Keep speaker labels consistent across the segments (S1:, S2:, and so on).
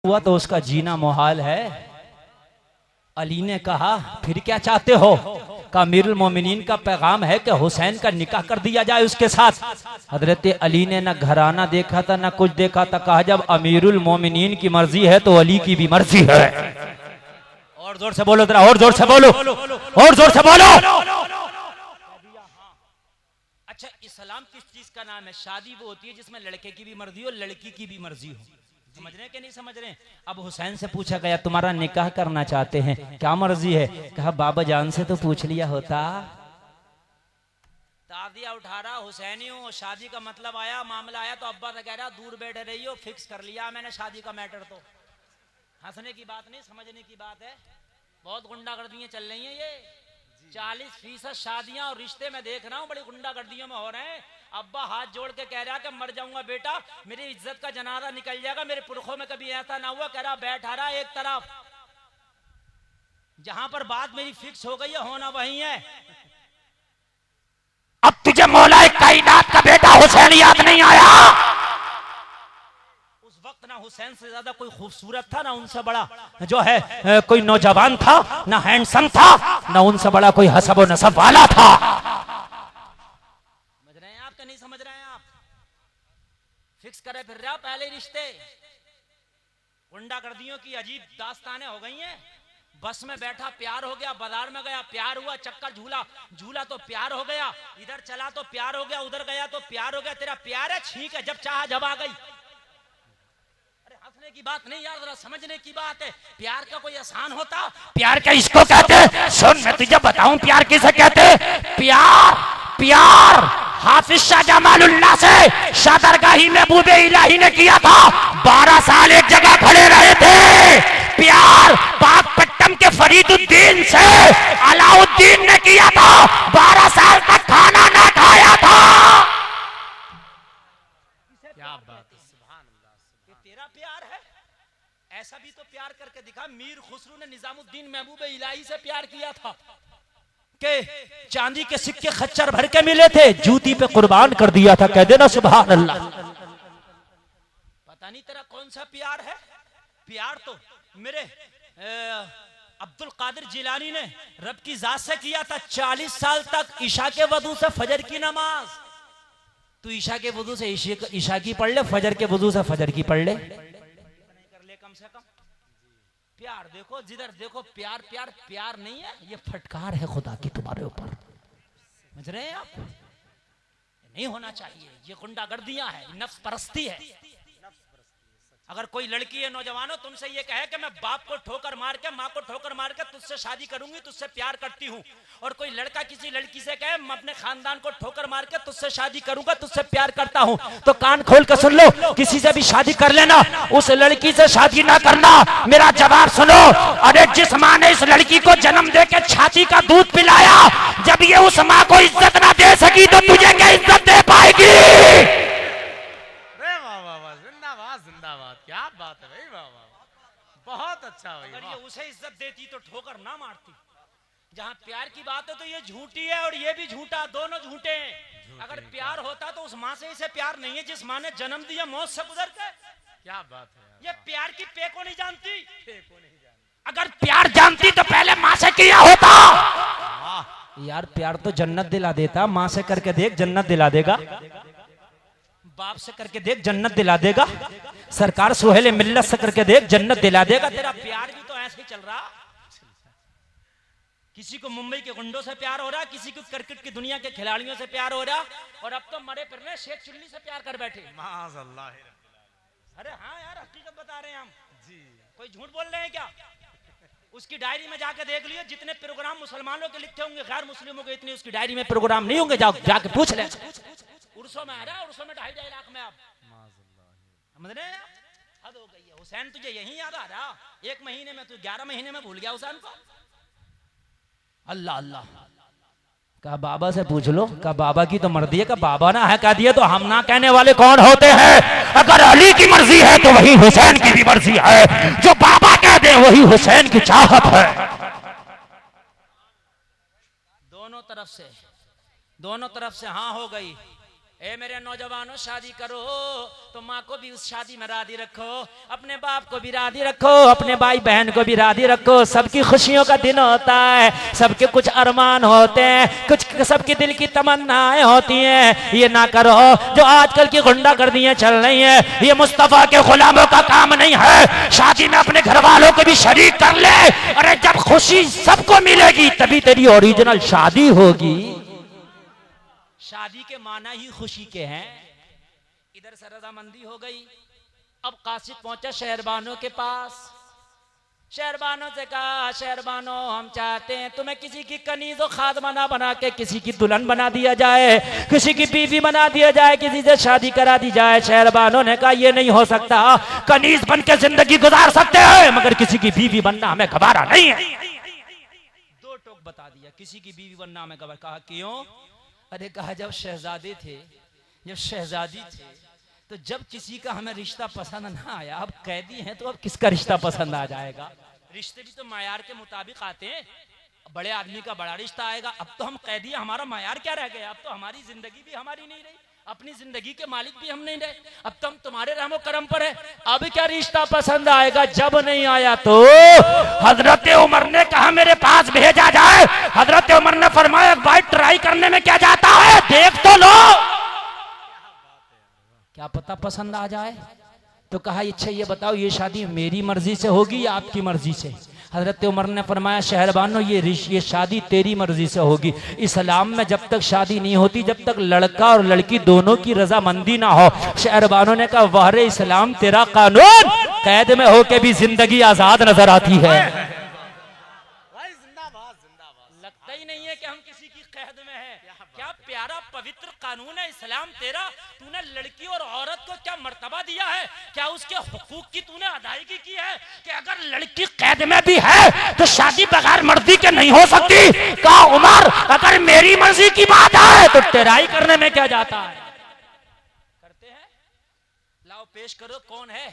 S1: हुआ तो उसका जीना मुहाल है। अली ने कहा फिर क्या चाहते हो? का अमीरुल मोमिनीन का पैगाम है कि हुसैन का निकाह कर दिया जाए उसके साथ। हजरत अली ने ना घराना देखा था ना कुछ देखा था। कहा जब अमीरुल मोमिनीन की मर्जी है तो अली की भी मर्जी है। और जोर से बोलो जरा, और जोर से बोलो, और जोर से बोलो। अच्छा, इस्लाम किस चीज का नाम है? शादी वो होती है जिसमें लड़के की भी मर्जी हो लड़की की भी मर्जी हो। समझ रहे हैं कि नहीं समझ रहे हैं? अब हुसैन से पूछा गया तुम्हारा निकाह करना चाहते हैं, क्या मर्जी है? कहा बाबा जान से तो पूछ लिया होता। तादिया उठा रहा हुसैनी हूँ, शादी का मतलब आया, मामला आया तो अब्बा से कह रहा दूर बैठे रही हो, फिक्स कर लिया मैंने शादी का मैटर। तो हंसने की बात नहीं, समझने की बात है। बहुत गुंडागर्दियां चल रही हैं ये। 40% शादियां और रिश्ते में देख रहा हूँ बड़ी गुंडागर्दियों में हो रहे हैं। अब्बा हाथ जोड़ के कह रहा कि मर जाऊंगा बेटा, मेरी इज्जत का जनाजा निकल जाएगा, मेरे पुरखों में कभी ऐसा ना हुआ। कह रहा बैठा रहा एक तरफ, जहां पर बात मेरी फिक्स हो गई है होना वही है। अब तुझे मौला कायनात का बेटा हुसैन याद नहीं आया? उस वक्त ना हुसैन से ज्यादा कोई खूबसूरत था, ना उनसे बड़ा जो है कोई नौजवान था, ना हैंडसम था, ना उनसे बड़ा कोई हसब और नसब वाला था। समझ रहे हैं आप? नहीं समझ रहे हैं आप? फिक्स करे फिर रहा पहले रिश्ते। गुंडागर्दियों की अजीब दास्तानें हो गई हैं। बस में बैठा प्यार हो गया, बाजार में गया प्यार हुआ, चक्कर झूला झूला तो प्यार हो गया, इधर चला तो प्यार हो गया, उधर गया तो प्यार हो गया। तेरा प्यार है, ठीक है, जब चाहा जब आ गई। अरे हंसने की बात नहीं यार, जरा समझने की बात है। प्यार का कोई आसान होता? प्यार क्या इसको कहते हैं? सुन मैं तुझे बताऊं प्यार किसे कहते हैं। प्यार हाफिज शाह जमालुल्लाह से शादरगाही महबूबे इलाही ने किया था। 12 साल एक जगह खड़े रहे थे। प्यार पाकपट्टम के फरीदुद्दीन से अलाउद्दीन ने किया था। 12 साल तक खाना ना खाया था। क्या बात है, सुभान अल्लाह। ये तेरा प्यार है? ऐसा भी तो प्यार करके दिखा। मीर खुसरू ने निजामुद्दीन महबूबे इलाही से प्यार किया था कि चांदी के सिक्के खच्चर भर के मिले थे, जूती पे कुर्बान कर दिया था। कह देना सुभान अल्लाह। पता नहीं तेरा कौन सा प्यार है। प्यार तो मेरे अब्दुल कादिर जिलानी ने रब की जात से किया था। 40 साल तक ईशा के वजू से फजर की नमाज। तू ईशा के वजू से ईशा की पढ़ ले, फजर के वजू से फजर की पढ़ ले, कर ले कम से कम। प्यार देखो, जिधर देखो प्यार प्यार प्यार नहीं है, ये फटकार है खुदा की तुम्हारे ऊपर। समझ रहे हैं आप? नहीं होना चाहिए। ये गुंडागर्दियां है, नफ्स परस्ती है। अगर कोई लड़की है नौजवानों तुमसे ये कहे कि मैं बाप को ठोकर मार के, माँ को ठोकर मार के तुझसे शादी करूंगी, तुझसे प्यार करती हूँ, और कोई लड़का किसी लड़की से कहे मैं अपने खानदान को ठोकर मार के तुझसे शादी करूंगा, तुझसे प्यार करता हूँ, तो कान खोल कर सुन लो, किसी से भी शादी कर लेना, उस लड़की से शादी ना करना। मेरा जवाब सुनो। अरे जिस माँ ने इस लड़की को जन्म दे के छाती का दूध पिलाया, जब ये उस माँ को इज्जत ना दे सकी तो तुझे क्या इज्जत दे पाएगी?
S2: जिंदाबाद, क्या बात है भाई, वाह वाह, बहुत अच्छा भाई।
S1: अगर ये उसे इज्जत देती तो ठोकर ना मारती। जहाँ प्यार की बात है तो ये झूठी है और ये भी झूठा, दोनों झूठे हैं। अगर प्यार होता तो उस माँ से इसे प्यार नहीं है जिस माँ ने जन्म दिया मौत से गुजर के।
S2: क्या बात है,
S1: ये प्यार की पे को नहीं जानती।
S2: को नहीं जानती।
S1: अगर प्यार जानती तो पहले माँ से किया होता। यार प्यार तो जन्नत दिला देता। माँ से करके देख, जन्नत दिला देगा। बाप से करके देख, जन्नत दिला देगा। सरकार सुहेल मिल्लत से करके देख, जन्नत दिला देगा। तेरा प्यार भी तो ऐसे ही चल रहा। किसी को मुंबई के गुंडों से प्यार हो रहा, किसी को क्रिकेट की दुनिया के खिलाड़ियों से प्यार हो रहा, और अब तो मरे फिरने शेख चुन्नी से प्यार कर बैठे।
S2: माज़अल्लाह।
S1: अरे हाँ यार, हकीकत बता रहे हैं हम
S2: जी।
S1: कोई झूठ बोल रहे हैं क्या? उसकी डायरी में जाके देख लियो, जितने प्रोग्राम मुसलमानों के लिखते होंगे गैर मुस्लिमों के इतने उसकी डायरी में प्रोग्राम नहीं होंगे। जाके पूछ ले। उर्सों में आ रहा, उर्सों में 2.5 लाख में। आप समझ रहे हैं? हद हो गई है। हुसैन तुझे यही याद आ रहा? 1 महीने में तू 11 महीने में भूल गया हुसैन को? अल्लाह अल्लाह। कहा बाबा से पूछ लो। कहा बाबा की तो मर्जी है। कहा बाबा ना है कह दिया तो हम ना कहने वाले कौन होते हैं? अगर अली की मर्जी है तो वही हुसैन की भी मर्जी है। जो बाबा कह दे वही हुसैन की चाहत है। दोनों तरफ से हाँ हो गई। ए मेरे नौजवानों, शादी करो तो माँ को भी उस शादी में राजी रखो, अपने बाप को भी राजी रखो, अपने भाई बहन को भी राजी रखो। सबकी खुशियों का दिन होता है, सबके कुछ अरमान होते हैं, कुछ सबके दिल की तमन्नाएं होती हैं। ये ना करो जो आजकल की गुंडागर्दियां चल रही हैं, ये मुस्तफा के गुलामों का काम नहीं है। शादी में अपने घर वालों को भी शरीक कर ले। अरे जब खुशी सबको मिलेगी तभी तेरी ओरिजिनल शादी होगी। शादी के माना ही खुशी के हैं। इधर से रजामंदी हो गई। अब कासिद पहुंचा शहरबानों के पास। शहरबानों से कहा, शहरबानों हम चाहते हैं तुम्हें किसी की कनीज और खादमाना बना के किसी की दुल्हन बना दिया जाए, किसी की बीवी बना दिया जाए, किसी से शादी करा दी जाए। शहरबानों ने कहा ये नहीं हो सकता, कनीज बन के जिंदगी गुजार सकते हैं मगर किसी की बीवी बनना हमें गवारा नहीं है। दो टोक बता दिया, किसी की बीवी बनना हमें गवारा। कहा क्यों? अरे कहा जब शहजादे थे, जब शहजादी थे, तो जब किसी का हमें रिश्ता पसंद ना आया, अब कैदी हैं तो अब किसका रिश्ता पसंद आ जाएगा? रिश्ते भी तो मायार के मुताबिक आते हैं। बड़े आदमी का बड़ा रिश्ता आएगा। अब तो हम कैदी, हमारा मायार क्या रह गया? अब तो हमारी जिंदगी भी हमारी नहीं रही, अपनी जिंदगी के मालिक भी हम नहीं रहे। अब तो हम तुम्हारे रहमो करम पर है। अब क्या रिश्ता पसंद आएगा? जब नहीं आया तो हजरत उमर ने कहा मेरे पास भेजा जाए। हजरत उमर ने फरमाया भाई ट्राई करने में क्या जाता है, देख तो लो, क्या पता पसंद आ जाए। तो कहा अच्छा ये बताओ ये शादी मेरी मर्जी से होगी या आपकी मर्जी से? हजरत उमर ने फरमाया शहरबानो ये शादी तेरी मर्जी से होगी। इस्लाम में जब तक शादी नहीं होती, जब तक लड़का और लड़की दोनों की रजामंदी ना हो। शहरबानो ने कहा वाह इस्लाम तेरा कानून, कैद में होके भी जिंदगी आजाद नजर आती है। लगता ही नहीं है कि हम किसी की कैद में हैं। क्या प्यारा पवित्र कानून है इस्लाम तेरा। तूने लड़की और औरत को क्या मर्तबा दिया है, क्या उसके हुकूक की तूने अदायगी की है कि अगर लड़की कैद में भी है तो शादी बगैर मर्जी के नहीं हो सकती। कहा उमर अगर मेरी मर्जी की बात है तो टेराई करने में क्या जाता है? करते हैं। लाओ पेश करो कौन है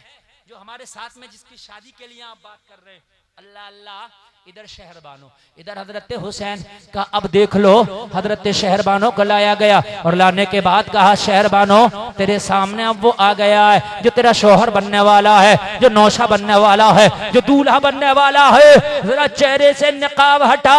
S1: जो हमारे साथ में जिसकी शादी के लिए आप बात कर रहे हैं। अल्लाह अल्लाह। इधर शहरबानो, इधर हजरत हुसैन का। अब देख लो हजरत शहरबानो को लाया गया और लाने के बाद कहा शहरबानो तेरे सामने अब वो आ गया है जो तेरा शोहर बनने वाला है, जो नौशा बनने वाला है, जो दूल्हा बनने वाला है। जरा चेहरे से निकाब हटा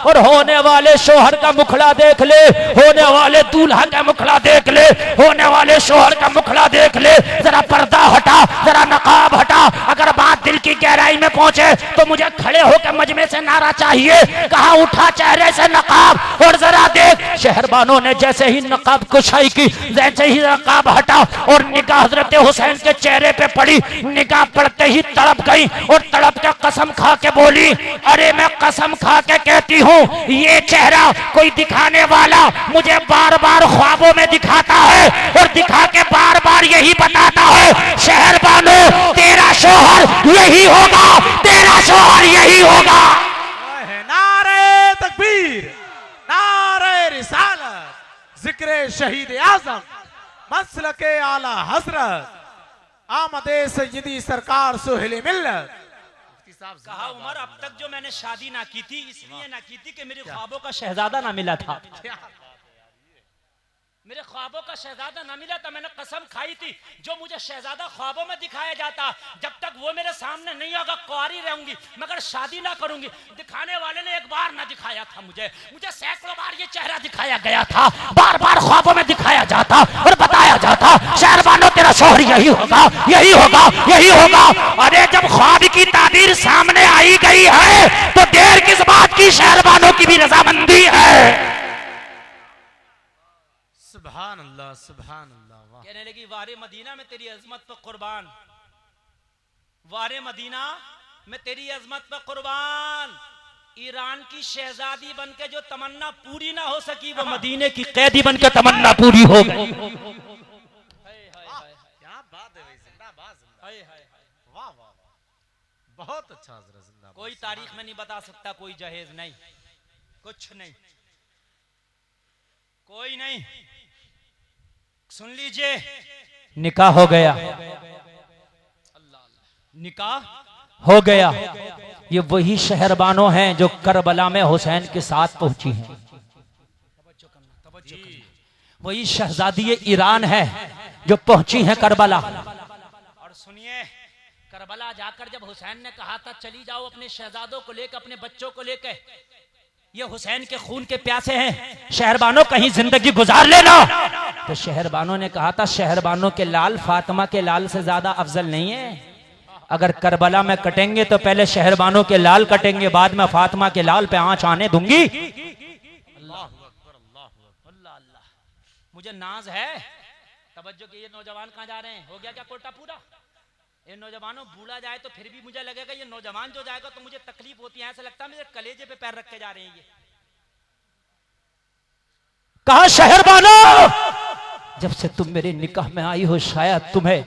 S1: और होने वाले शोहर का मुखड़ा देख ले, होने वाले दूल्हा का मुखड़ा देख ले, होने वाले शोहर का मुखड़ा देख ले। जरा पर्दा हटा, जरा नकाब हटा। अगर बात दिल की गहराई में पहुंचे तो मुझे खड़े होकर मजमे से नारा चाहिए। कहा उठा चेहरे से नकाब और जरा देख। शहरबानों ने जैसे ही नकाब कुशाई की, जैसे ही नकाब हटा और निगाह हजरत हुसैन के चेहरे पे पड़ी, निगाह पड़ते ही तड़प गई और तड़प के कसम खा के बोली अरे मैं कसम खा के कहती हूँ ये चेहरा कोई दिखाने वाला मुझे बार बार ख्वाबों में दिखाता है और दिखा के बार बार यही बताता है शहरबानों तेरा शोहर यही होगा, तेरा शोहर यही होगा।
S3: नारे तकबीर, नारे रिसालत, जिक्र शहीद आजम, मसलके आला हजरत, आमदे सय्यदी सरकार सुहेल मिल्लत।
S1: कहा उमर अब तक जो मैंने शादी ना की थी इसलिए ना की थी कि मेरे ख्वाबों का शहजादा ना मिला था। मेरे ख्वाबों का शहजादा ना मिला था। मैंने कसम खाई थी जो मुझे शहजादा ख्वाबों में दिखाया जाता, जब तक वो मेरे सामने नहीं होगा कुंवारी रहूंगी मगर शादी ना करूंगी। दिखाने वाले ने एक बार ना दिखाया था मुझे सैकड़ों बार ये चेहरा दिखाया गया था, बार बार ख्वाबों में दिखाया जाता और बताया जाता शहरबानो तेरा शोहर यही होगा, यही होगा, यही होगा। अरे जब ख्वाब की ताबीर सामने आई गई है तो देर किस बात की, शहरबानो की भी रजामंदी है।
S2: सुभान अल्लाह, सुभान अल्लाह।
S1: कहने लगी वारे मदीना में तेरी अजमत पर कुर्बान, वारे मदीना में तेरी अजमत पर कुर्बान। ईरान की शहजादी बनके जो तमन्ना पूरी ना हो सकी वो मदीने की कैदी बनके तमन्ना पूरी हो गई।
S2: क्या बात है भाई, जिंदाबाद, जिंदाबाद। वाह वाह, बहुत अच्छा हजरत, जिंदाबाद।
S1: कोई तारीख में नहीं बता सकता, कोई जहेज नहीं, कुछ नहीं, कोई नहीं। सुन लीजिए निकाह हो गया, निकाह हो गया। ये वही शहरबानो हैं जो करबला में हुसैन के साथ पहुंची हैं। वही शहजादी ईरान है जो पहुंची है करबला। और सुनिए, करबला जाकर जब हुसैन ने कहा था चली जाओ अपने शहजादों को लेकर, अपने बच्चों को लेकर, ये हुसैन के खून के प्यासे हैं, शहरबानों कहीं जिंदगी गुजार लेना, तो शहरबानों ने कहा था शहरबानों के लाल फातिमा के लाल से ज्यादा अफजल नहीं है। अगर करबला में कटेंगे तो पहले शहरबानों के लाल कटेंगे, बाद में फातिमा के लाल पे आंच आने दूंगी। अल्लाह अल्लाह, मुझे नाज है। तवज्जो के, ये नौजवान कहाँ जा रहे हैं? हो गया क्या कोटा पूरा? ये नौजवानों, बूढ़ा जाए तो फिर भी मुझे लगेगा, ये नौजवान जो जाएगा तो मुझे तकलीफ होती है, ऐसा लगता है मेरे कलेजे पे पैर रख के जा रहे हैं ये। कहा शहरबानो, जब से तुम मेरे निकाह में आई हो शायद तुम्हें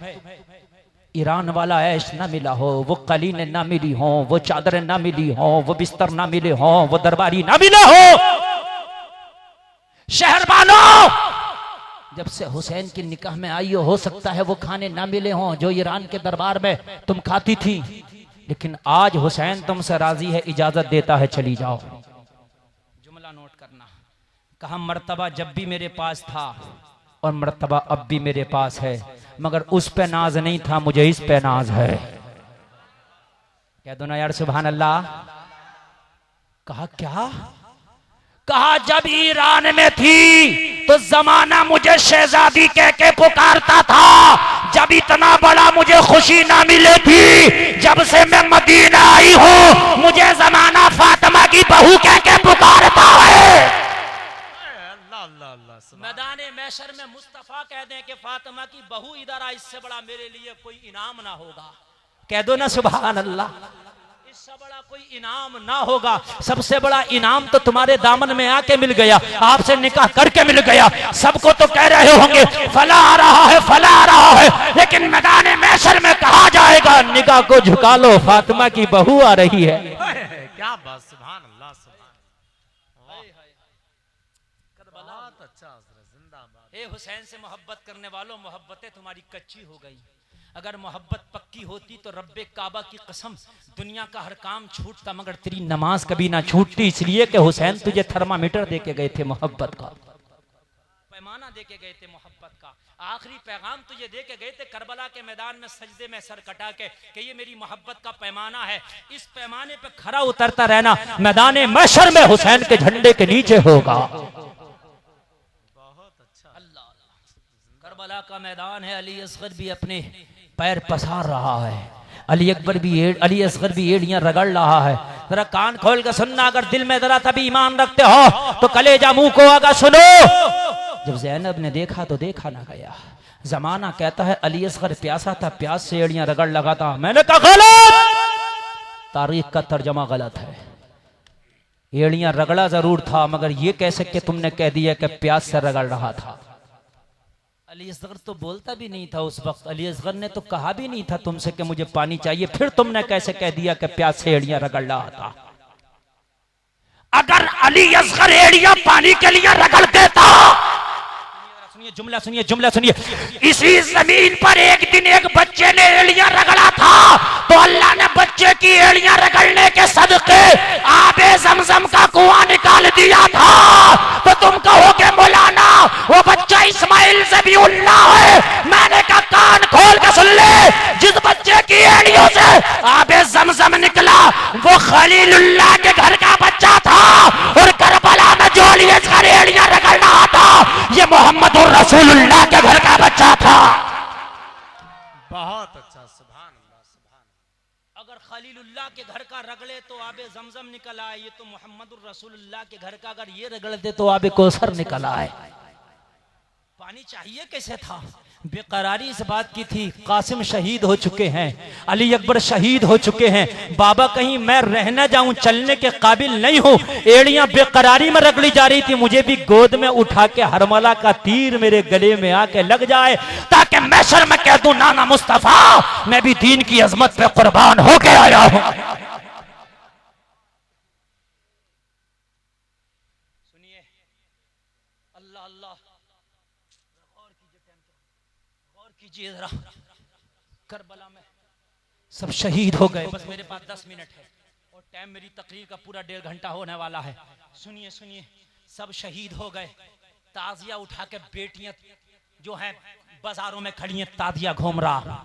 S1: ईरान वाला ऐश ना मिला हो, वो कलीने ना मिली हो, वो चादरें ना मिली हो, वो बिस्तर ना मिले हो, वो दरबारी ना मिले हो। शहरबानो, जब से हुसैन की निकाह में आई हो सकता है वो खाने ना मिले हों जो ईरान के दरबार में तुम खाती थी, लेकिन आज हुसैन तुमसे राजी है, इजाजत देता है, चली जाओ। जुमला नोट करना, कहा मर्तबा जब भी मेरे पास था और मर्तबा अब भी मेरे पास है, मगर उस पे नाज नहीं था, मुझे इस पे नाज है। कह दो ना यार सुभान अल्लाह। कहा क्या? कहा जब ईरान में थी तो जमाना मुझे शहजादी कह के पुकारता था, जब इतना बड़ा मुझे खुशी ना मिले थी, जब से मैं मदीना आई हूँ मुझे जमाना फातिमा की बहू कह के पुकारता है। मैदाने मैशर में मुस्तफा कह दें कि फातिमा की बहू इधर आ, इससे बड़ा मेरे लिए कोई इनाम ना होगा। कह दो ना सुभान अल्लाह। इससे बड़ा कोई इनाम ना होगा। सबसे बड़ा इनाम तो तुम्हारे दामन में आके मिल गया, आपसे निकाह करके मिल गया। सबको तो कह रहे होंगे फला आ रहा है, फला आ रहा है, लेकिन मैदाने मैशर में कहा जाएगा निकाह को झुका लो, फातिमा की बहू आ रही है।
S2: क्या बात, सुभान अल्लाह, बहुत अच्छा, जिंदाबाद।
S1: ए हुसैन से मोहब्बत करने वालों, मोहब्बतें तुम्हारी कच्ची हो गई। अगर मोहब्बत पक्की होती तो रब्बे काबा की कसम दुनिया का हर काम छूटता, मगर तेरी नमाज कभी ना छूटती, इसलिए कि हुसैन तुझे थर्मामीटर दे के गए थे मोहब्बत का, पैमाना दे के गए थे मोहब्बत का, आखिरी पैगाम तुझे दे के गए थे करबला के मैदान में सजदे में सर कटा के कि ये मेरी मोहब्बत का पैमाना है, इस पैमाने पे खरा उतरता रहना मैदान महशर में हुसैन के झंडे के नीचे होगा। करबला का मैदान है, अली असगर भी अपने पैर पसार रहा है, अली असगर भी एड़ियां रगड़ रहा है। जरा कान खोल कर सुनना, अगर दिल में जरा तभी ईमान रखते हो तो कलेजा मुंह को आगा सुनो। जब ज़ैनब ने देखा तो देखा ना गया, जमाना कहता है अली असगर प्यासा था, प्यास से एड़ियां रगड़ लगा था। मैंने कहा गलत, तारीख का तर्जमा गलत है, एड़ियां रगड़ा जरूर था, मगर ये कैसे कि तुमने कह दिया कि प्यास से रगड़ रहा था। अली असगर तो बोलता भी नहीं था उस वक्त, अली असगर ने तो कहा भी नहीं था तुमसे कि मुझे पानी चाहिए, फिर तुमने कैसे कह दिया कि प्यास से एड़ियां रगड़ रहा था। अगर अली असगर एड़ियां पानी के लिए रगड़ देता, जुमला सुनिए, जुमला सुनिए, इसी जमीन पर एक दिन एक बच्चे ने एड़ियां रगड़ा था तो अल्लाह ने बच्चे की एड़ियां रगड़ने के सदके आबे ज़मज़म का कुआं निकाल दिया था। तो तुम कहोगे मौलाना वो बच्चा इस्माइल ज़बीउल्लाह है। मैंने कहा कान खोल कर सुन ले, जिस बच्चे की एड़ियों से आबे ज़मज़म निकला वो खलीलुल्लाह के घर का बच्चा था, और करबला में जो अली असगर एड़ियां रगड़ रहा था ये मोहम्मद रसूलुल्लाह के घर का बच्चा था।
S2: बहुत अच्छा, सुभान अल्लाह, सुभान।
S1: अगर खलीलुल्लाह के घर का रगड़े तो आबे ज़मज़म निकल आए, ये तो मोहम्मद रसूलुल्लाह के घर का अगर ये रगड़ दे तो आबे कौसर निकल आए। पानी चाहिए कैसे था? बेकरारी इस बात की थी, कासिम शहीद हो चुके हैं, अली अकबर शहीद हो चुके हैं, बाबा कहीं मैं रह न जाऊं, चलने के काबिल नहीं हूं। एड़ियां बेकरारी में रगड़ी जा रही थी, मुझे भी गोद में उठा के हरमला का तीर मेरे गले में आके लग जाए, ताकि मैशर में कह दूं नाना मुस्तफा मैं भी दीन की अजमत पे कुर्बान होके आया हूं। सुनिए, अल्लाह अल्लाह, कीजिए जरा, करबला में सब शहीद हो गए। बस मेरे पास 10 मिनट है और टाइम मेरी तकरीर का पूरा 1.5 घंटा होने वाला है। सुनिए सुनिए, सब शहीद हो गए, ताजिया उठा के बेटियां जो हैं बाजारों में खड़ी हैं, ताजिया घूम रहा,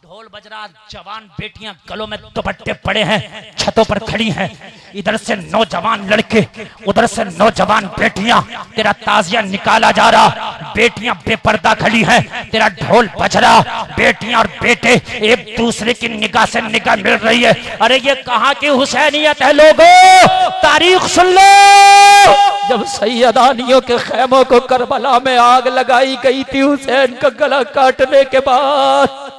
S1: ढोल बज रहा, जवान बेटियां गलों में दुपट्टे पड़े हैं, छतों पर खड़ी हैं, इधर से नौजवान लड़के, उधर से नौजवान बेटियां, तेरा ताजिया निकाला जा रहा, बेटियां बेपर्दा खड़ी हैं, तेरा ढोल बज रहा, बेटियां और बेटे एक दूसरे की निगाह से निगाह मिल रही है। अरे ये कहाँ की हुसैनियत है लोगों, तारीख सुन लो। जब सैयदानियों के खेमों को करबला में आग लगाई गई थी हुसैन का गला काटने के बाद,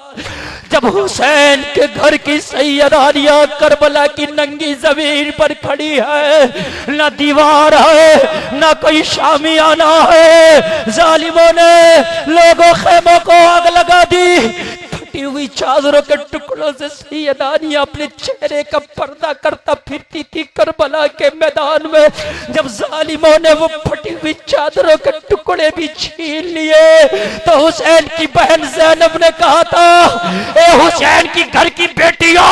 S1: जब हुसैन के घर की सैयदानियां करबला की नंगी जमीन पर खड़ी है, न दीवार है न कोई शामियाना है, जालिमों ने लोगों खेमों को आग लगा दी, फटी हुई चादरों के टुकड़ों से सैयदानियां अपने चेहरे का पर्दा करता फिरती थी करबला के मैदान में। जब जालिमों ने वो फटी हुई चादरों के टुकड़े भी छीन लिए तो हुसैन की बहन ज़ैनब ने कहा था, ए हुसैन की घर की बेटियों,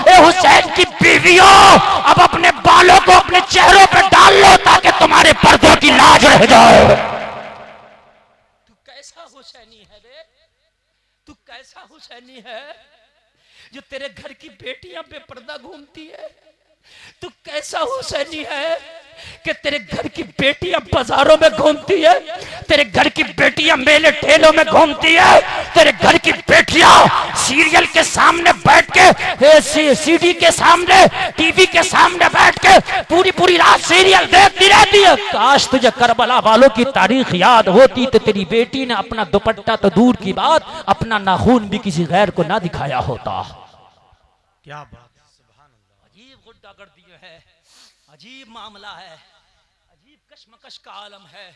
S1: ए हुसैन की बीवियों, अब अपने बालों को अपने चेहरों पे डाल लो ताकि तुम्हारे पर्दों की लाज रह जाए। तू कैसा हुसैनी है रे, तू कैसा हुसैनी है जो तेरे घर की बेटियां बेपर्दा घूमती है? तू कैसा हुसैनी है कि तेरे घर की बेटियां बाजारों में घूमती है, तेरे घर की बेटियां मेले ठेलों में घूमती है, तेरे घर की बेटियां सीरियल के सामने बैठ के, सीडी के सामने, टीवी के सामने बैठ के पूरी पूरी रात सीरियल देखती रहती है। काश तुझे करबला वालों की तारीख याद होती तो तेरी बेटी ने अपना दुपट्टा तो दूर की बात, अपना नाखून भी किसी गैर को ना दिखाया होता।
S3: क्या बात,
S1: अजीब गुड्डा कर दिए है, अजीब मामला है, अजीब कशमकश का आलम है।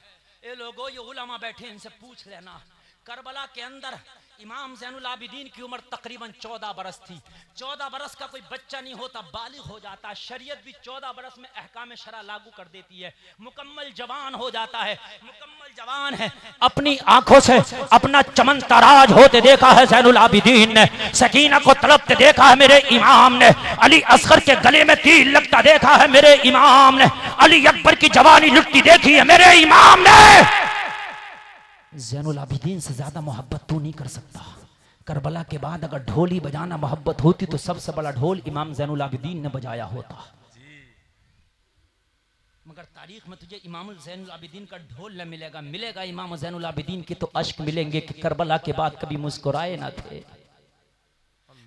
S1: ये लोगों, ये उलमा बैठे, इनसे पूछ लेना, करबला के अंदर इमाम ज़ैनुल आबिदीन की उम्र तकरीबन 14 बरस थी। 14 बरस का कोई बच्चा नहीं होता, बालिग हो जाता, शरीयत भी 14 बरस में अहकाम शरा लागू कर देती है, मुकम्मल जवान हो जाता है, मुकम्मल जवान है। अपनी आंखों से अपना चमन तराज होते देखा है ज़ैनुल आबिदीन ने, सकीना को तड़पते देखा है मेरे इमाम ने, अली असगर के गले में तीर लगता देखा है मेरे इमाम ने, अली अकबर की जवानी लुटती देखी है मेरे इमाम ने। ज़ैनुल आबिदीन से ज्यादा मोहब्बत तू नहीं कर सकता। करबला के बाद अगर ढोल ही बजाना मोहब्बत होती तो सबसे बड़ा ढोल इमाम ज़ैनुल आबिदीन ने बजाया होता, मगर तारीख में तुझे इमाम ज़ैनुल आबिदीन का ढोल न मिलेगा। मिलेगा इमाम ज़ैनुल आबिदीन के तो अश्क मिलेंगे कि करबला के बाद कभी मुस्कुराए ना थे।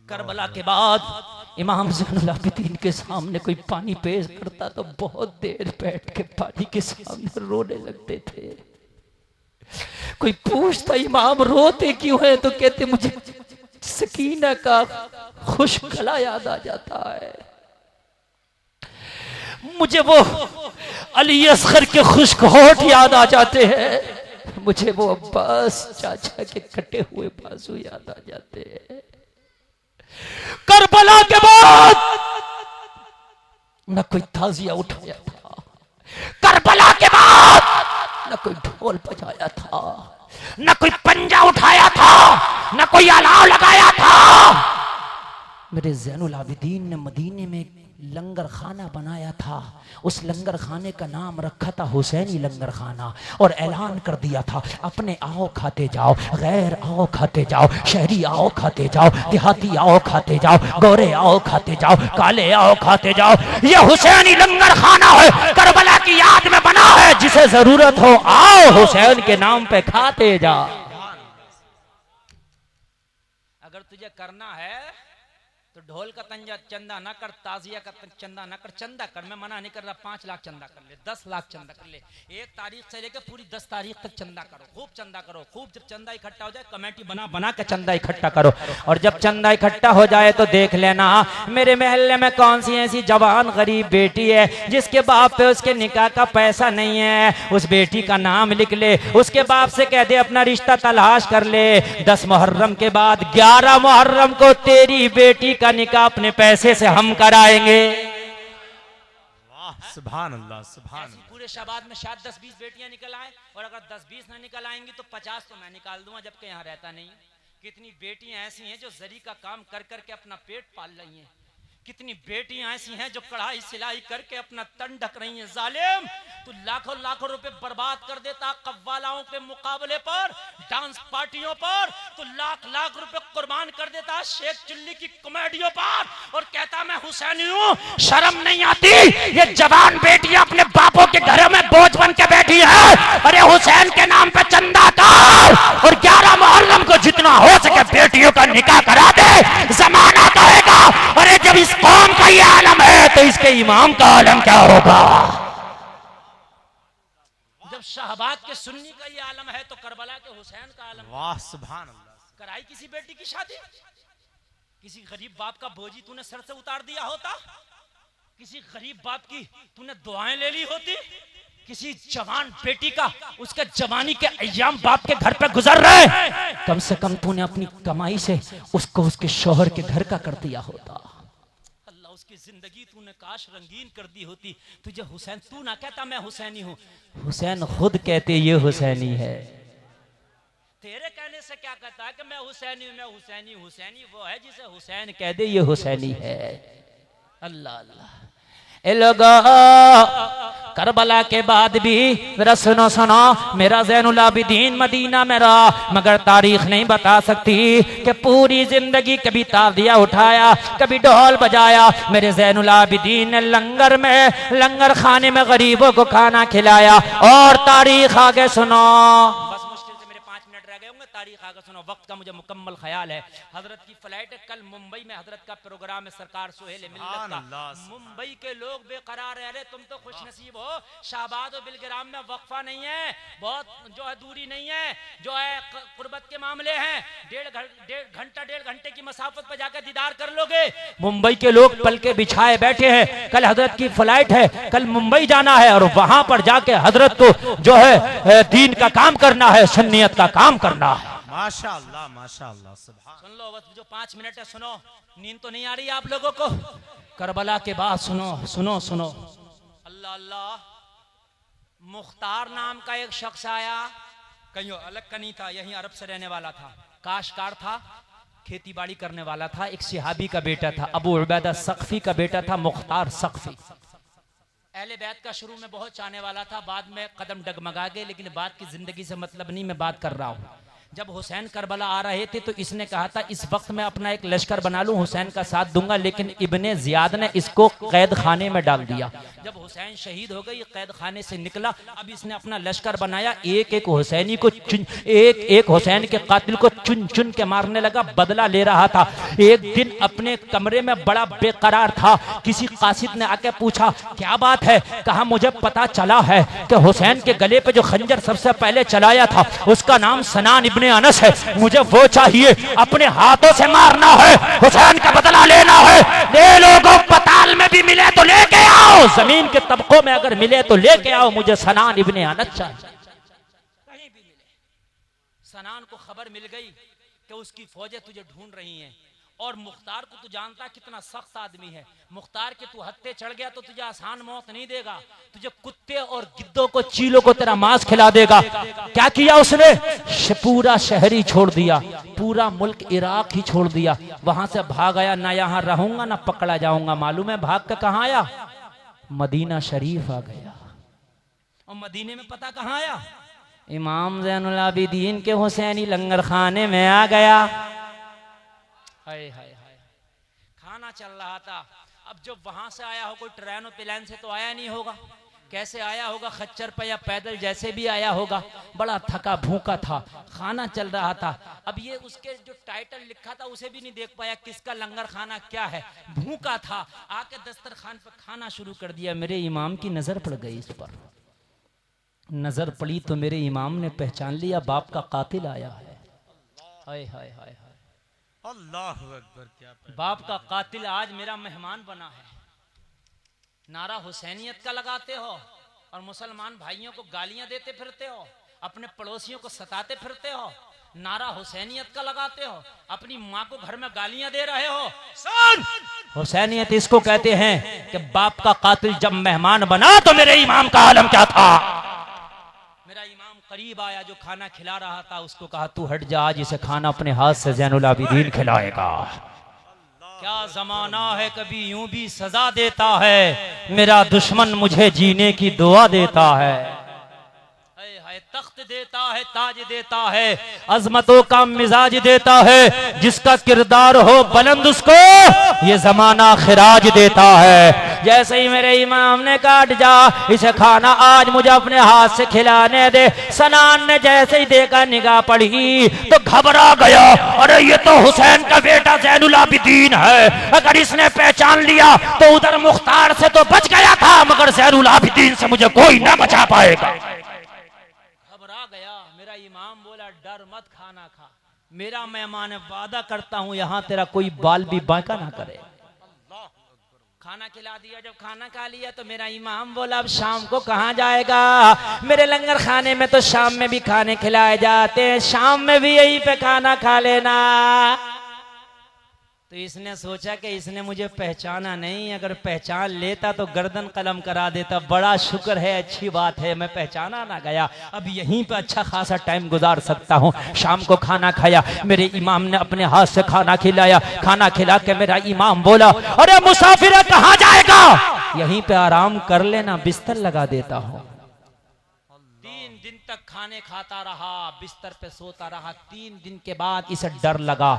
S1: करबला के बाद इमाम ज़ैनुल आबिदीन के सामने कोई पानी पेश करता तो बहुत देर बैठ के पानी के सामने रोने लगते थे। कोई पूछता इमाम रोते क्यों है तो कहते मुझे सकीना का खुश गला याद आ जाता है, मुझे वो अली असगर के खुश्क होठ याद आ जाते हैं, मुझे वो अब्बास चाचा के कटे हुए बाजू याद आ जाते हैं। करबला के बाद न कोई ताजिया उठाया था, करबला के बाद न कोई ढोल बजाया था, न कोई पंजा उठाया था, न कोई अलाव लगाया था। मेरे ज़ैनुल आबिदीन ने मदीने में लंगर खाना बनाया था, उस लंगर खाने का नाम रखा था हुसैनी लंगर खाना, और ऐलान कर दिया था अपने आओ खाते जाओ, गैर आओ खाते जाओ, शहरी आओ खाते जाओ, देहाती आओ खाते जाओ, गोरे आओ खाते जाओ, काले आओ खाते जाओ। ये हुसैनी लंगर खाना है, करबला की याद में बना है, जिसे जरूरत हो आओ हुसैन के नाम पे खाते जाओ। अगर तुझे करना है तो ढोल का चंदा ना कर, ताजिया का चंदा ना कर, चंदा कर, मैं मना नहीं कर रहा, 5 लाख चंदा कर ले, 10 लाख चंदा कर ले, 1 तारीख से लेकर पूरी 10 तारीख तक चंदा करो, खूब चंदा करो, खूब। जब चंदा इकट्ठा हो जाए कमेटी बना बना के चंदा इकट्ठा करो, और जब चंदा इकट्ठा हो जाए तो देख लेना मेरे महल्ले में कौन सी ऐसी जवान गरीब बेटी है जिसके बाप पे उसके निकाह का पैसा नहीं है, उस बेटी का नाम लिख ले, उसके बाप से कह दे अपना रिश्ता तलाश कर ले। 10 मुहर्रम के बाद 11 मुहर्रम को तेरी बेटी का निकाह अपने पैसे से हम कराएंगे।
S3: वाह, सुभान अल्लाह, सुभान अल्लाह।
S1: पूरे शाबाद में शायद 10-20 बेटियां निकल आए, और अगर 10-20 ना निकल आएंगी तो 50 तो मैं निकाल दूंगा, जबकि यहाँ रहता नहीं। कितनी बेटियां ऐसी हैं जो जरी का काम कर करके अपना पेट पाल रही हैं, कितनी बेटियां ऐसी हैं जो कढ़ाई सिलाई करके अपना तन ढक रही हैं। जालिम, तू लाखों लाखों रुपए बर्बाद कर देता कव्वालाओं के मुकाबले पर, डांस पार्टियों पर। तू लाख लाख रुपए कुर्बान कर देता शेख चिल्ली की कॉमेडियों पर और कहता मैं हुसैनी हूँ। शर्म नहीं आती? ये जवान बेटियां अपने बापों के घरों में बोझ बन के बैठी है। अरे हुसैन के नाम पे चंदा कर और 11 मुहर्रम को जितना हो सके बेटियों का निकाह करा दे, जमाना कहेगा अरे जब इस कौम का ये आलम है तो इसके इमाम का आलम क्या होगा। जब शाहबाद के सुन्नी का ये आलम है तो करबला के हुसैन का आलम।
S3: वाह सुभान अल्लाह।
S1: कराई किसी बेटी की शादी, किसी गरीब बाप का बोझी तूने सर से उतार दिया होता, किसी गरीब बाप की तूने दुआएं ले ली होती, किसी जवान बेटी का उसके जवानी के अय्याम बाप के घर पे गुजर रहे, कम से कम तूने अपनी कमाई से उसको उसके शौहर के घर का कर दिया होता। अल्लाह उसकी जिंदगी तूने काश रंगीन कर दी होती। तुझे हुसैन, तू ना कहता मैं हुसैनी हूँ, हुसैन खुद कहते ये हुसैनी है। तेरे कहने से क्या कहता है कि मैं हुसैनी हूँ, मैं हुसैनी। हुसैनी वो है जिसे हुसैन कह दे ये हुसैनी है। अल्लाह अल्लाह। ए लोगो, करबला के बाद भी मेरा सुनो सुनो, मेरा ज़ैनुल आबिदीन मदीना में रहा, मगर तारीख नहीं बता सकती कि पूरी जिंदगी कभी ताज़िया उठाया, कभी ढोल बजाया। मेरे ज़ैनुल आबिदीन ने लंगर में, लंगर खाने में गरीबों को खाना खिलाया। और तारीख आगे सुनो, बस मुश्किल से मेरे 5 मिनट रह गए होंगे। तारीख आगे सुनो, वक्त का मुझे मुकम्मल ख्याल है। हजरत की फ्लाइट है कल मुंबई में, हजरत का प्रोग्राम है सरकार सुहेल मिल्लत का। मुंबई के लोग बेकरार रह रहे, तुम तो खुश नसीब हो। शाहबाद और बिलग्राम में वक्फा नहीं है, बहुत जो है दूरी नहीं है, जो है कुर्बत के मामले हैं। डेढ़ घंटे की मसाफत पर जाकर दीदार कर लोगे। मुंबई के लोग पल के बिछाए बैठे हैं, कल हजरत की फ्लाइट है, कल मुंबई जाना है और वहां पर जाके हजरत को जो है दीन का काम करना है, सुन्नियत का काम करना है।
S3: माशाअल्लाह माशाअल्लाह।
S1: सुन लो बस, जो 5 मिनट है सुनो, नींद तो नहीं आ रही आप लोगों को? करबला के बाद सुनो सुनो सुनो। अल्लाह अल्लाह। मुख्तार नाम का एक शख्स आया, कहीं अलग का नहीं था, यहीं अरब से रहने वाला था, काशकार था, खेती बाड़ी करने वाला था, एक सिहाबी का बेटा था, अबू उबैदा सख्फी का बेटा था मुख्तार सख्फी। अहले बैत का शुरू में बहुत चाहने वाला था, बाद में कदम डगमगा गए, लेकिन बात की जिंदगी से मतलब नहीं, मैं बात कर रहा हूँ। जब हुसैन करबला आ रहे थे तो इसने कहा था इस वक्त मैं अपना एक लश्कर बना लूं, हुसैन का साथ दूंगा, लेकिन इब्ने जियाद ने इसको कैद खाने में डाल दिया। जब हुसैन शहीद हो गए, ये कैद खाने से निकला, अब इसने अपना लश्कर बनाया, एक एक हुसैनी को एक हुसैन के कातिल को चुन चुन के मारने लगा, बदला ले रहा था। एक दिन अपने कमरे में बड़ा बेकरार था, किसी कासिद ने आके पूछा क्या बात है? कहा मुझे पता चला है कि हुसैन के गले पे जो खंजर सबसे पहले चलाया था उसका नाम सनान इब्ने अनस है, मुझे वो चाहिए, अपने हाथों से मारना है, हुसैन का बदला लेना है। ले लोगों, पताल में भी मिले तो लेके आओ, जमीन के तबकों में अगर मिले तो लेके आओ, मुझे सनान इब्ने अनस चाहिए। कहीं भी मिले। सनान को खबर मिल गई कि उसकी फौजें तुझे ढूंढ रही हैं, और मुख्तार को तू जानता कितना सख्त आदमी है। मुख्तार के तू हत्थे चढ़ गया तो तुझे आसान मौत नहीं देगा, तुझे कुत्ते और गिद्धों को, चीलों को तेरा मांस खिला देगा। क्या किया उसने? पूरा शहर ही छोड़ दिया, पूरा मुल्क इराक ही छोड़ दिया, वहां से भाग आया, ना यहाँ रहूंगा ना पकड़ा जाऊंगा। मालूम है भाग कर कहाँ आया? मदीना शरीफ आ गया। और मदीने में पता कहाँ आया? इमाम ज़ैनुल आबिदीन के हुसैनी लंगर खाने में आ गया। हाय हाय हाय, खाना चल रहा था। अब जब वहां से आया हो, कोई ट्रेन और प्लेन से तो आया नहीं होगा, कैसे आया होगा? खच्चर पे या पैदल, जैसे भी आया होगा, बड़ा थका भूखा था, खाना चल रहा था। अब ये उसके जो टाइटल लिखा था उसे भी नहीं देख पाया, किसका लंगर खाना क्या है, भूखा था, आके दस्तरखान पर खाना शुरू कर दिया। मेरे इमाम की नजर पड़ गई इस पर, नजर पड़ी तो मेरे इमाम ने पहचान लिया, बाप का कातिल आया है। हाय हाय हाय,
S3: अल्लाहु अकबर। क्या
S1: बाप का कातिल आज मेरा मेहमान बना है। नारा हुसैनियत का लगाते हो और मुसलमान भाइयों को गालियां देते फिरते हो, अपने पड़ोसियों को सताते फिरते हो। नारा हुसैनियत का लगाते हो, अपनी माँ को घर में गालियां दे रहे हो। सुन, हुसैनियत इसको कहते हैं कि बाप का कातिल जब मेहमान बना तो मेरे इमाम का आलम क्या था। मेरा इमाम करीब आया, जो खाना खिला रहा था उसको कहा तू हट जा, आज इसे खाना अपने हाथ से ज़ैनुल आबिदीन खिलाएगा। क्या जमाना है, कभी यूं भी सजा देता है, मेरा दुश्मन मुझे जीने की दुआ देता है। तख्त देता है, ताज देता है, अजमतों का मिजाज देता है, जिसका किरदार हो बुलंद उसको ये जमाना खिराज देता है। जैसे ही मेरे इमाम ने काट जा, इसे खाना आज मुझे अपने हाथ से खिलाने दे। सनान ने जैसे ही देखा, निगाह पड़ी तो घबरा गया, अरे ये तो हुसैन का बेटा ज़ैनुल आबिदीन है। अगर इसने पहचान लिया तो उधर मुख्तार से तो बच गया था, मगर ज़ैनुल आबिदीन से मुझे कोई ना बचा पाएगा। गया मेरा इमाम बोला, डर मत, खाना खा, मेरा मेहमान है, वादा करता हूं यहां तेरा कोई बाल भी बांका ना करे। खाना खिला दिया, जब खाना खा लिया तो मेरा इमाम बोला, अब शाम को कहां जाएगा? मेरे लंगर खाने में तो शाम में भी खाने खिलाए जाते हैं, शाम में भी यहीं पे खाना खा लेना। तो इसने सोचा कि इसने मुझे पहचाना नहीं, अगर पहचान लेता तो गर्दन कलम करा देता। बड़ा शुक्र है, अच्छी बात है, मैं पहचाना ना गया, अब यहीं पे अच्छा खासा टाइम गुजार सकता हूँ। शाम को खाना खाया, मेरे इमाम ने अपने हाथ से खाना खिलाया। खाना खिला के मेरा इमाम बोला, अरे मुसाफिर कहाँ जाएगा? यहीं पे आराम कर लेना, बिस्तर लगा देता हूँ। 3 दिन तक खाने खाता रहा, बिस्तर पे सोता रहा। 3 दिन के बाद इसे डर लगा,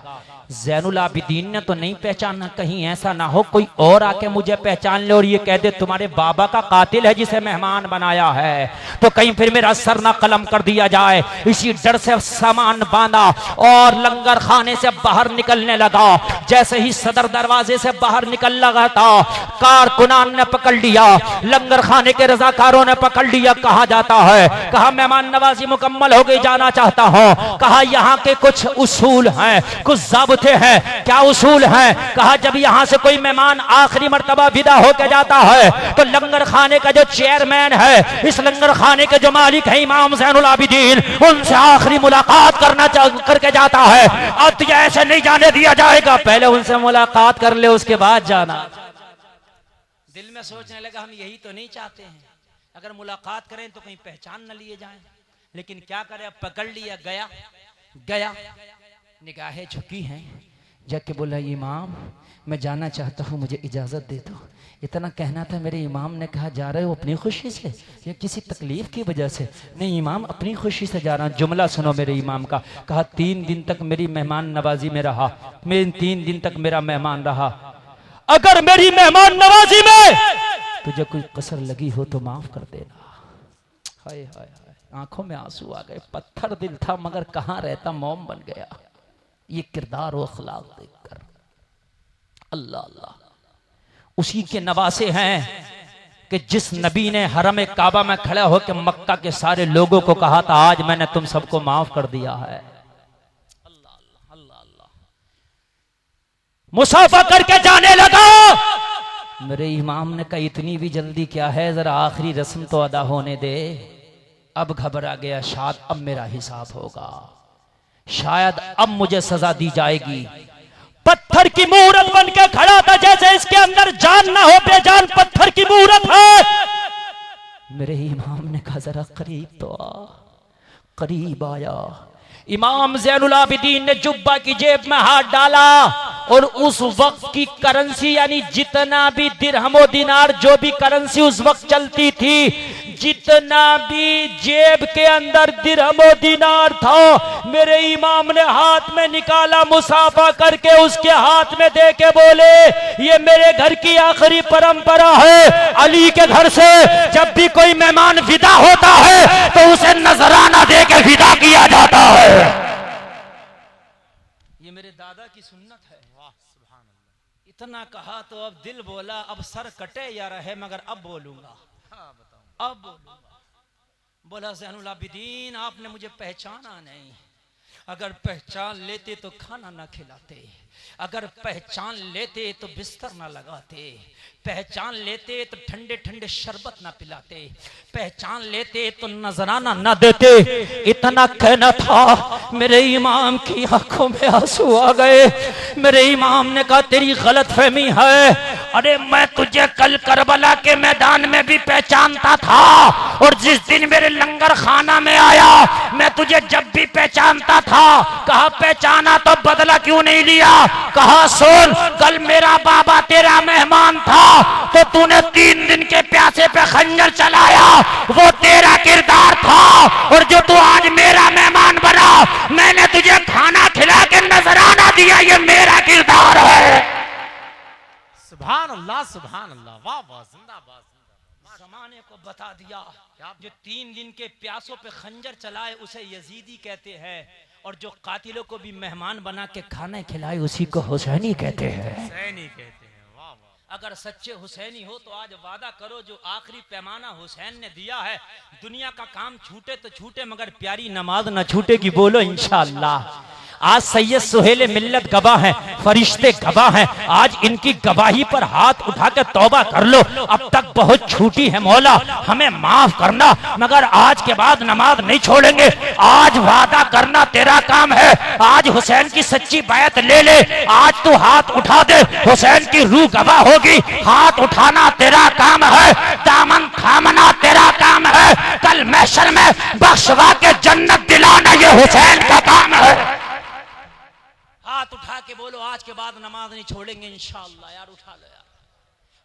S1: ज़ैनुल आबिदीन ने तो नहीं पहचाना, कहीं ऐसा ना हो कोई और आके मुझे पहचान ले और ये कह दे तुम्हारे बाबा का कातिल है जिसे मेहमान बनाया है, तो कहीं फिर मेरा सर ना कलम कर दिया जाए। इसी डर से सामान बांधा और लंगर खाने से बाहर निकलने लगा। जैसे ही सदर दरवाजे से बाहर निकल लगा था, कारकुनान ने पकड़ लिया, लंगर खाने के रजाकारों ने पकड़ लिया। कहा जाता है, कहा मेहमान नवाजी मुकम्मल हो गई, जाना चाहता हूं। कहा यहाँ के कुछ उसूल हैं, कुछ ज़ाबते हैं। क्या उसूल हैं? कहा जब यहाँ से कोई मेहमान आखिरी मर्तबा विदा होकर जाता है तो लंगर खाने का जो चेयरमैन है, इस लंगर खाने के जो मालिक है इमाम ज़ैनुल आबिदीन, उनसे आखिरी मुलाकात करके जाता है। अब तुझे ऐसे नहीं जाने दिया जाएगा, पहले उनसे मुलाकात कर ले, उसके बाद जाना। दिल में सोचने लगा, हम यही तो नहीं चाहते हैं, अगर मुलाकात करें तो कहीं पहचान न लिए जाएं। लेकिन क्या करे, अब पकड़ लिया, गया निगाहें झुकी हैं, जाके बोला, इमाम मैं जाना चाहता हूँ, मुझे इजाज़त दे दो। इतना कहना था, मेरे इमाम ने कहा जा रहे हो अपनी खुशी से या किसी तकलीफ की वजह से? नहीं इमाम, अपनी खुशी से जा रहा हूँ। जुमला सुनो मेरे इमाम का। कहा 3 दिन तक मेरी मेहमान नवाजी में रहा, मैं 3 दिन तक मेरा मेहमान रहा। अगर मेरी मेहमान नवाजी में तुझे कोई कसर लगी हो तो माफ कर देना। हाय हाय हाय, आंखों में आंसू आ गए। पत्थर दिल था मगर कहाँ रहता, मोम बन गया। ये किरदार और अखलाक देखकर अल्लाह अल्लाह। उसी के नवासे हैं कि जिस नबी ने हरम काबा में खड़ा होकर मक्का के सारे लोगों को कहा था, आज मैंने तुम सबको माफ कर दिया है। अल्लाह अल्लाह अल्लाह अल्लाह। मुसाफा करके जाने लगा। मेरे इमाम ने कहा, इतनी भी जल्दी क्या है, जरा आखिरी रस्म तो अदा होने दे। अब घबरा गया, शायद अब मेरा हिसाब होगा, शायद अब मुझे सजा दी जाएगी। पत्थर की मूरत बन के खड़ा था, जैसे इसके अंदर जान ना हो, बेजान पत्थर की मूरत है। मेरे इमाम ने कहा, जरा करीब तो आ। करीब आया। इमाम ज़ैनुल आबिदीन ने जुब्बा की जेब में हाथ डाला और उस वक्त की करेंसी, यानी जितना भी दिरहमो दिनार, जो भी करेंसी उस वक्त चलती थी, जितना भी जेब के अंदर दिरहमो दिनार था, मेरे इमाम ने हाथ में निकाला, मुसाफा करके उसके हाथ में दे के बोले, ये मेरे घर की आखिरी परंपरा है। अली के घर से जब भी कोई मेहमान विदा होता है तो उसे नजराना दे के विदा किया जाता है। ये मेरे दादा की सुन्नत है। वाह सुभान अल्लाह। इतना कहा तो अब दिल बोला, अब सर कटे या रहे, मगर अब बोलूंगा। अब बोला, ज़ैनुल आबिदीन आपने मुझे पहचाना नहीं, अगर पहचान लेते तो खाना ना खिलाते, अगर पहचान लेते तो बिस्तर ना लगाते, पहचान लेते तो ठंडे ठंडे शरबत ना पिलाते, पहचान लेते तो नजराना ना देते। इतना कहना था, मेरे इमाम की आंखों में आंसू आ गए। मेरे इमाम ने कहा, तेरी गलत फहमी है, अरे मैं तुझे कल करबला के मैदान में भी पहचानता था, और जिस दिन मेरे लंगर खाना में आया मैं तुझे जब भी पहचानता था। कहा पहचाना तो बदला क्यों नहीं लिया? कहा सुन, कल मेरा बाबा तेरा मेहमान था तो तूने 3 दिन के प्यासे पे खंजर चलाया, वो तेरा किरदार था। और जो तू आज मेरा मेहमान बना, मैंने तुझे खाना खिला के नजराना दिया, ये मेरा किरदार है।
S2: सुभान अल्लाह, सुभान अल्लाह, वाह वाह, जिंदाबाद जिंदाबाद।
S1: जमाने को बता दिया, जो 3 दिन के प्यासों पे खंजर चलाए उसे यजीदी कहते हैं, और जो कातिलों को भी मेहमान बना के खाना खिलाए उसी को हुसैनी कहते हैं।
S2: हुसैनी कहते हैं, वाह वाह।
S1: अगर सच्चे हुसैनी हो तो आज वादा करो, जो आखिरी पैमाना हुसैन ने दिया है, दुनिया का काम छूटे तो छूटे मगर प्यारी नमाज न छूटेगी। बोलो इंशाअल्लाह। आज सैयद सुहेल मिल्लत गवाह हैं, फरिश्ते गवाह हैं। आज इनकी गवाही पर हाथ उठा के तौबा कर लो। अब तक बहुत छूटी है मौला, हमें माफ करना, मगर आज के बाद नमाज नहीं छोड़ेंगे। आज वादा करना तेरा काम है। आज हुसैन की सच्ची बैत ले ले। आज तू हाथ उठा दे, हुसैन की रूह गवाह होगी। हाथ उठाना तेरा काम है, दामन थामना तेरा काम है। कल महशर में बख्शवा के जन्नत दिलाना ये हुसैन का काम है। हाथ उठा के बोलो, आज के बाद नमाज नहीं छोड़ेंगे इंशाअल्लाह। यार उठा लो यार,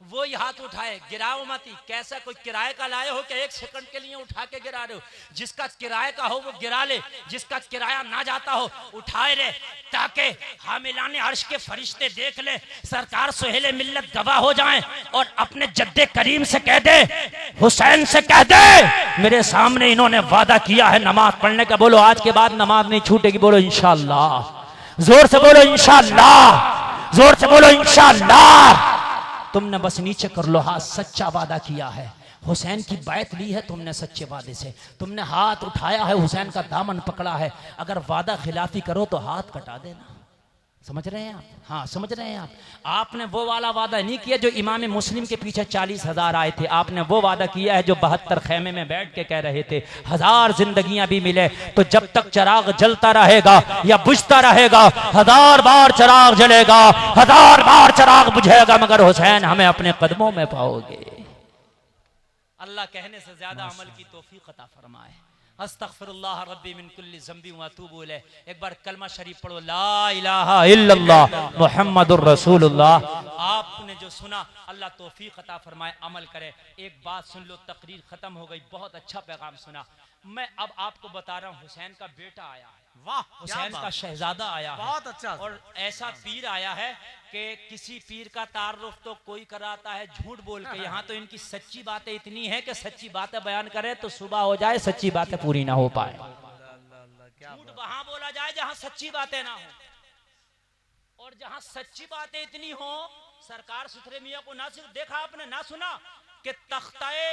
S1: वो ही हाथ उठाए, गिराओ मती। कैसा कोई किराए का लाए हो क्या? 1 सेकंड के लिए उठा के गिरा रहे हो? जिसका किराए का हो वो गिरा ले, जिसका किराया ना जाता हो उठाए रे, ताकि हामिलाने अर्श के फरिश्ते देख ले, सरकार सुहेल मिल्लत गवाह हो जाएं, और अपने जद्दे करीम से कह दे, हुसैन से कह दे, मेरे सामने इन्होंने वादा किया है नमाज पढ़ने का। बोलो आज के बाद नमाज नहीं छूटेगी। बोलो इंशाअल्लाह। जोर से बोलो इंशाअल्लाह, जोर से बोलो इंशाअल्लाह। तुमने बस नीचे कर लो हाथ, सच्चा वादा किया है, हुसैन की बैत ली है तुमने सच्चे वादे से। तुमने हाथ उठाया है, हुसैन का दामन पकड़ा है। अगर वादा खिलाफी करो तो हाथ कटा देना। समझ रहे हैं आप? हाँ समझ रहे हैं आप? आपने वो वाला वादा नहीं किया जो इमाम मुस्लिम के पीछे 40,000 आए थे। आपने वो वादा किया है जो 72 खेमे में बैठ के कह रहे थे 1000 जिंदगियां भी मिले तो जब तक चिराग जलता रहेगा या बुझता रहेगा, 1000 बार चिराग जलेगा, 1000 बार चिराग बुझेगा, मगर हुसैन हमें अपने कदमों में पाओगे। अल्लाह कहने से ज्यादा अमल की तौफीक अता फरमाए। अस्तगफिरुल्लाह रब्बी मिन कुल्ली ज़ंबी व अतूबु इलैह। एक बार कलमा शरीफ पढ़ो, ला इलाहा इल्लल्लाह मुहम्मदुर रसूलुल्लाह। आपने जो सुना अल्लाह तौफीक अता फरमाए, अमल करे। एक बात सुन लो, तकरीर खत्म हो गई, बहुत अच्छा पैगाम सुना। मैं अब आपको बता रहा हूँ, हुसैन का बेटा आया है,
S2: वाह,
S1: हुसैन का शहजादा आया है,
S2: बहुत अच्छा।
S1: और ऐसा पीर आया है कि किसी पीर का तारुफ तो कोई कराता है झूठ बोल के। यहाँ तो इनकी सच्ची बातें इतनी है कि सच्ची बातें बयान करे तो सुबह हो जाए, सच्ची बातें पूरी ना हो पाए। झूठ वहां बोला जाए जहां सच्ची बातें ना हो, और जहां सच्ची बातें इतनी हो। सरकार सुथरे मियाँ को ना सिर्फ देखा आपने, ना सुना कि तख्ताए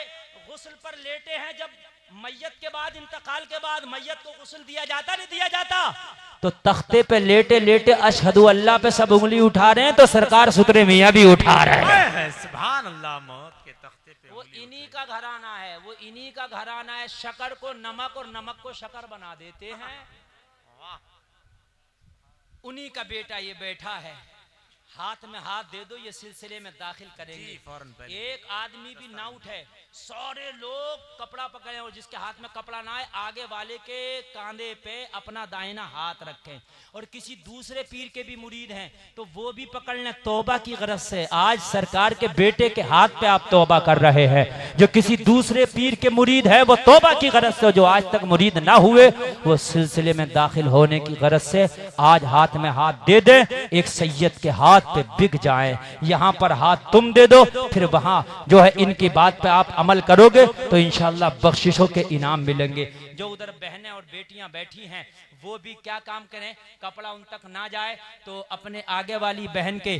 S1: गुस्ल पर लेटे हैं। जब मैयत के बाद, इंतकाल के बाद मैयत को गुस्ल दिया जाता नहीं दिया जाता, तो तख्ते पे लेटे लेटे अशहदु अल्लाह पे सब उंगली उठा रहे हैं, तो सरकार सुथरे मियाँ भी उठा रहे हैं।
S2: सुभान अल्लाह, मौत के तख्ते पे
S1: वो इन्हीं का घराना है, वो इन्हीं का घराना है। शक्कर को नमक और नमक को शक्कर बना देते हैं। उन्हीं का बेटा ये बैठा है। हाथ में हाथ दे दो, ये सिलसिले में दाखिल करेंगे। एक आदमी भी ना उठे, सारे लोग कपड़ा पकड़े, और जिसके हाथ में कपड़ा ना आए आगे वाले के कांधे पे अपना दाहिना हाथ रखें। और किसी दूसरे पीर के भी मुरीद हैं तो वो भी पकड़ लें तौबा की गरज से। आज सरकार के बेटे के हाथ पे आप तौबा कर रहे हैं। जो किसी दूसरे पीर के मुरीद है वो तौबा की गरज से, जो आज तक मुरीद ना हुए वो सिलसिले में दाखिल होने की गरज से आज हाथ में हाथ दे दे, एक सैयद के हाथ पे बिक जाए। यहाँ पर हाथ तुम दे दो, फिर वहां जो है इनकी बात पे आप अमल करोगे तो इंशाअल्लाह बख्शिशों के इनाम मिलेंगे। जो उधर बहनें और बेटियां बैठी हैं वो भी क्या काम करें, कपड़ा उन तक ना जाए तो अपने आगे वाली बहन के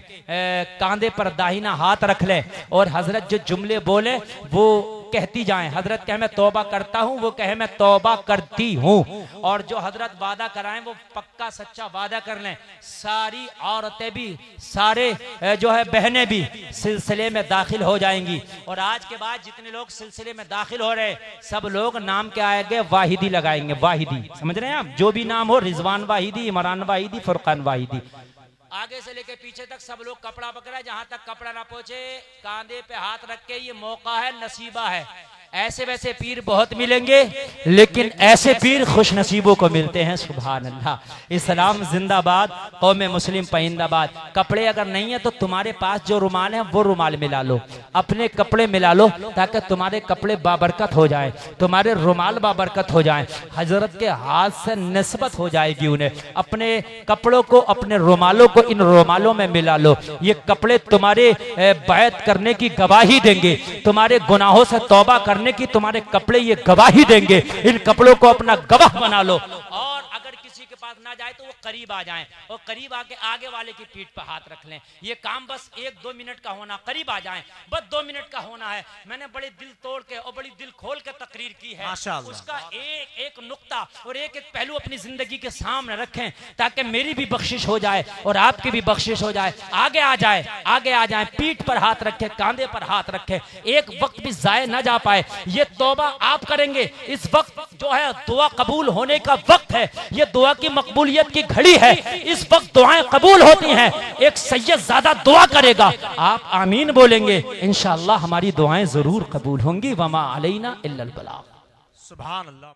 S1: कांधे पर दाहिना हाथ रख ले, और हजरत जो जुमले बोले वो कहती जाएं। हजरत कहे मैं तौबा करता हूं, वो कहे मैं तौबा करती हूं, और जो हजरत वादा कराएं वो पक्का सच्चा वादा कर लें। सारी औरतें भी, सारे जो है बहनें भी सिलसिले में दाखिल हो जाएंगी। और आज के बाद जितने लोग सिलसिले में दाखिल हो रहे सब लोग नाम के आगे वाहिदी लगाएंगे। वाहिदी समझ रहे हैं आप? जो भी नाम हो, रिजवान वाहिदी, इमरान वाहिदी, फुरकान वाहिदी। आगे से लेके पीछे तक सब लोग कपड़ा पकड़ा, जहां तक कपड़ा ना पहुंचे कांधे पे हाथ रख के, ये मौका है, नसीबा है। ऐसे वैसे पीर बहुत मिलेंगे, लेकिन ऐसे पीर खुश नसीबों को मिलते हैं। सुभान अल्लाह। इस्लाम जिंदाबाद, कौम मुस्लिम पाइंदाबाद। कपड़े अगर नहीं है तो तुम्हारे पास जो रुमाल है वो रुमाल मिला लो, अपने कपड़े मिला लो, ताकि तुम्हारे कपड़े बाबरकत हो जाए, तुम्हारे रुमाल बाबरकत हो जाए, हजरत के हाथ से निस्बत हो जाएगी उन्हें। अपने कपड़ों को, अपने रुमालों को इन रुमालों में मिला लो। ये कपड़े तुम्हारे बैत करने की गवाही देंगे, तुम्हारे गुनाहों से तौबा करने की तुम्हारे कपड़े ये गवाही देंगे। इन कपड़ों को अपना गवाह बना लो। और अगर किसी के पास ना जाए तो वो करीब आ जाएं, और करीब आके आगे वाले की पीठ पर हाथ रख लें। ये काम बस 1-2 मिनट का होना, करीब आ जाएं, बस 2 मिनट का होना है। मैंने बड़े दिल तोड़ के और बड़ी दिल खोल के तकरीर की है। उसका एक एक नुक्ता और एक एक पहलू अपनी जिंदगी के सामने रखें, ताकि मेरी भी बख्शिश हो जाए और आपकी भी बख्शिश हो जाए। आगे आ जाए, आगे आ जाए, पीठ पर हाथ रखे, कांधे पर हाथ रखे, एक वक्त भी जाए ना जा पाए। ये तौबा आप करेंगे, इस वक्त जो है दुआ कबूल होने का वक्त है, ये दुआ की मकबूलियत की घड़ी है। इस वक्त दुआएं कबूल होती हैं। एक सैयद ज़्यादा दुआ करेगा, आप आमीन बोलेंगे, इंशाअल्लाह हमारी दुआएं जरूर कबूल होंगी। वमा अलैना इल्लल बलाग।
S3: सुभान अल्लाह।